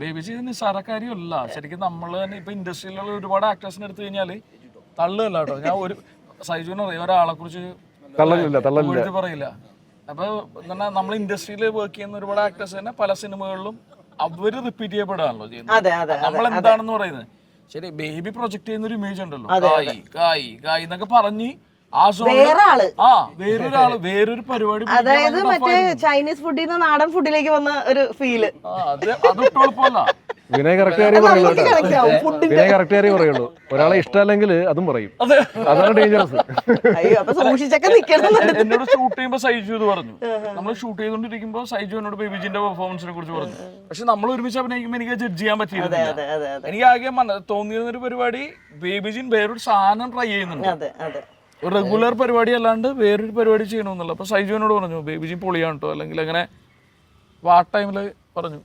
Baby ചെയ്ത് നിസ്സാരക്കാരിയല്ല ശരിക്കും. നമ്മൾ തന്നെ ഇപ്പൊ ഇൻഡസ്ട്രിയിലുള്ള ഒരുപാട് ആക്ടേഴ്സിനെ എടുത്തു കഴിഞ്ഞാല് തള്ളുകയല്ല കേട്ടോ. ഞാൻ ഒരു സൈജുവിന് അറിയാം, ഒരാളെ കുറിച്ച് പറയില്ല. അപ്പൊ നമ്മൾ ഇൻഡസ്ട്രിയിൽ വർക്ക് ചെയ്യുന്ന ഒരുപാട് ആക്ടേഴ്സ് തന്നെ പല സിനിമകളിലും അവര് റിപ്പീറ്റ് ചെയ്യപ്പെടാണല്ലോ ചെയ്യുന്നത്. നമ്മൾ എന്താണെന്ന് പറയുന്നത് ശരി. ബേബി പ്രൊജക്ട് ചെയ്യുന്ന ഒരു ഇമേജ് ഉണ്ടല്ലോ, കായ് കായ് കായ് എന്നൊക്കെ പറഞ്ഞ് വേറൊരു പരിപാടി, അതായത് മറ്റേ ചൈനീസ് ഫുഡിൽ നിന്ന് നാടൻ ഫുഡിലേക്ക് വന്ന ഒരു ഫീല്. അതൊട്ടുള്ള വിനയ കറക്റ്റ് പറയുള്ളൂ. ഒരാളെ ഇഷ്ടമല്ലെങ്കിൽ അതും പറയും. അതാണ് ഡേഞ്ചറസ്. എന്നോട് ഷൂട്ട് ചെയ്യുമ്പോ സൈജു ഇത് പറഞ്ഞു. നമ്മൾ ഷൂട്ട് ചെയ്തോണ്ടിരിക്കുമ്പോ സൈജു എന്നോട് ബേബിജിന്റെ പെർഫോമൻസിനെ കുറിച്ച് പറഞ്ഞു. പക്ഷെ നമ്മൾ ഒരുമിച്ച് അഭിനയിക്കുമ്പോൾ എനിക്ക് ജഡ്ജ് ചെയ്യാൻ പറ്റിയിരുന്നില്ല. എനിക്ക് ആകെ തോന്നിയിരുന്ന ഒരു പരിപാടി ബേബിജിൻ വേറൊരു സാധനം ട്രൈ ചെയ്യുന്നുണ്ട്, റെഗുലർ പരിപാടി അല്ലാണ്ട് വേറൊരു പരിപാടി ചെയ്യണമെന്നുള്ള. അപ്പൊ സൈജുവിനോട് പറഞ്ഞു ബേബിജിൻ പൊളിയാണ് കേട്ടോ, അല്ലെങ്കിൽ അങ്ങനെ ആ ടൈമില് പറഞ്ഞു.